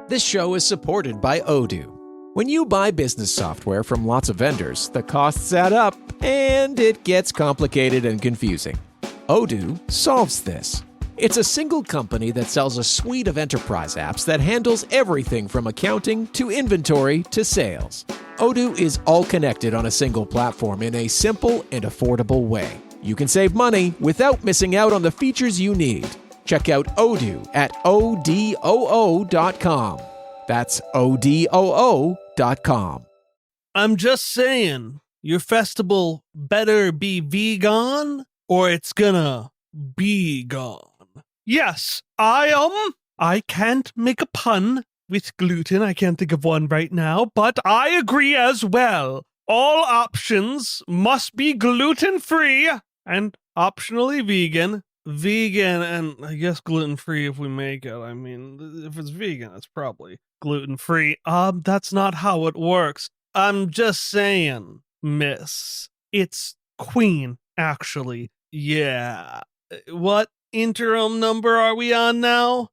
This show is supported by Odoo. When you buy business software from lots of vendors, the costs add up and it gets complicated and confusing. Odoo solves this. It's a single company that sells a suite of enterprise apps that handles everything from accounting to inventory to sales. Odoo is all connected on a single platform in a simple and affordable way. You can save money without missing out on the features you need. Check out Odoo at odoo.com. That's odoo.com. I'm just saying, your festival better be vegan or it's gonna be gone. Yes, I can't make a pun with gluten. I can't think of one right now, but I agree as well. All options must be gluten-free and optionally vegan. Vegan and I guess gluten-free if we make it. I mean, if it's vegan, it's probably gluten-free. That's not how it works. I'm just saying, miss. It's Queen, actually. Yeah. What interim number are we on now?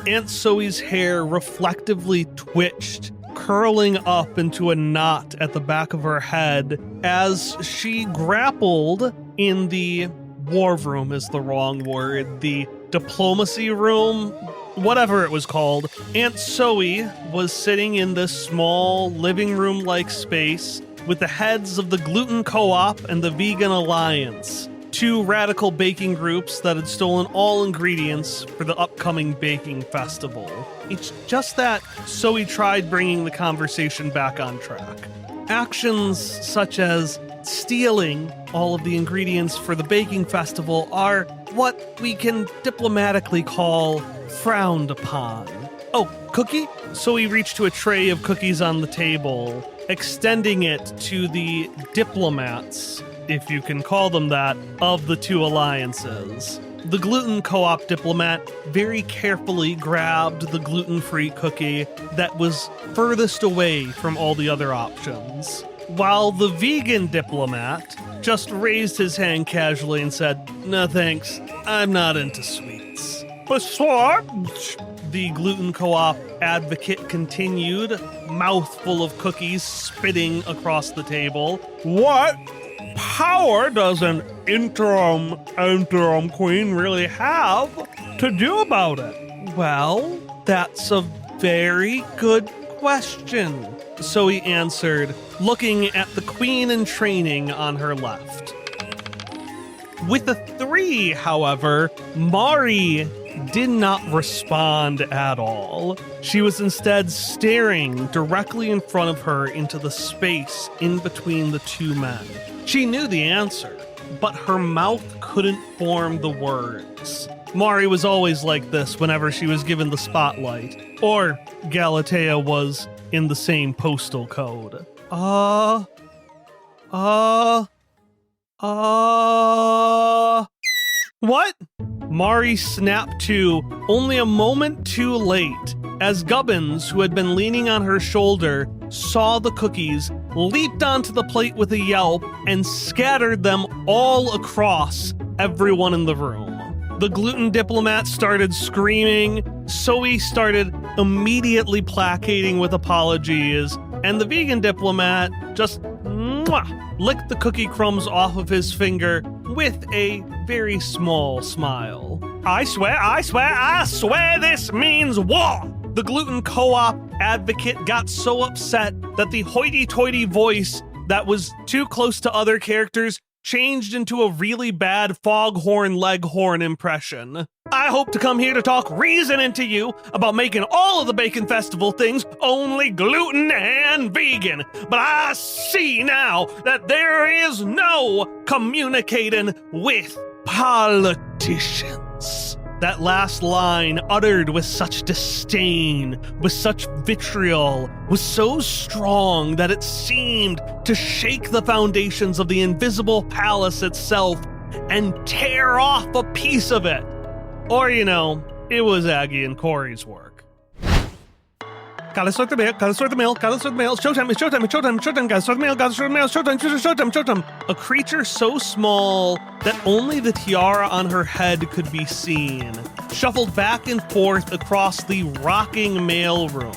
Aunt Zoe's hair reflectively twitched, curling up into a knot at the back of her head as she grappled in the war room is the wrong word, the diplomacy room, whatever it was called. Aunt Zoe was sitting in this small living room-like space with the heads of the Gluten Co-op and the Vegan Alliance, two radical baking groups that had stolen all ingredients for the upcoming baking festival. It's just that Zoe tried bringing the conversation back on track. Actions such as stealing all of the ingredients for the baking festival are what we can diplomatically call frowned upon. Oh, cookie? Zoe reached to a tray of cookies on the table, extending it to the diplomats, if you can call them that, of the two alliances. The Gluten Co-op diplomat very carefully grabbed the gluten-free cookie that was furthest away from all the other options, while the vegan diplomat just raised his hand casually and said, "No thanks, I'm not into sweets." "Besides," the Gluten Co-op advocate continued, mouthful of cookies spitting across the table, "what power does an interim queen really have to do about it?" "Well, that's a very good question," Zoe answered, looking at the queen in training on her left. With a 3, however, Mari did not respond at all. She was instead staring directly in front of her into the space in between the two men. She knew the answer, but her mouth couldn't form the words. Mari was always like this whenever she was given the spotlight, or Galatea was in the same postal code. What? Mari snapped to, only a moment too late, as Gubbins, who had been leaning on her shoulder, saw the cookies, leaped onto the plate with a yelp, and scattered them all across everyone in the room. The gluten diplomat started screaming, Zoe started immediately placating with apologies, and the vegan diplomat just licked the cookie crumbs off of his finger with a very small smile. I swear this means war! The Gluten Co-op advocate got so upset that the hoity-toity voice that was too close to other characters changed into a really bad foghorn leghorn impression. I hope to come here to talk reason into you about making all of the Bacon Festival things only gluten and vegan. But I see now that there is no communicating with politicians. That last line, uttered with such disdain, with such vitriol, was so strong that it seemed to shake the foundations of the invisible palace itself and tear off a piece of it. Or, it was Aggie and Corey's work. Gotta sort the mail, gotta sort the mail, gotta sort the mail. Showtime, it's showtime, it's showtime, it's showtime, gotta sort the mail, gotta sort the mail, showtime, showtime, showtime. A creature so small that only the tiara on her head could be seen, shuffled back and forth across the rocking mail room.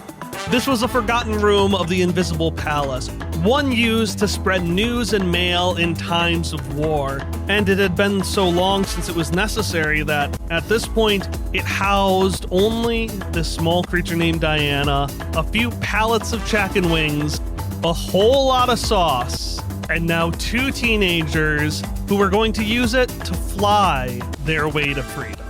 This was a forgotten room of the invisible palace, one used to spread news and mail in times of war, and it had been so long since it was necessary that, at this point, it housed only this small creature named Diana, a few pallets of chikn wings, a whole lot of sauce, and now 2 teenagers who were going to use it to fly their way to freedom.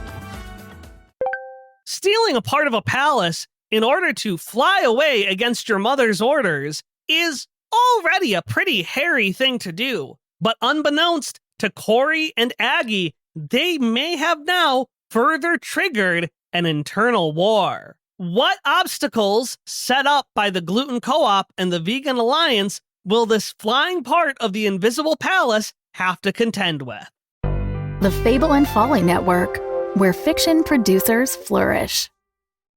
Stealing a part of a palace in order to fly away against your mother's orders is already a pretty hairy thing to do. But unbeknownst to Corey and Aggie, they may have now further triggered an internal war. What obstacles set up by the Gluten Co-op and the Vegan Alliance will this flying part of the invisible palace have to contend with? The Fable and Folly Network, where fiction producers flourish.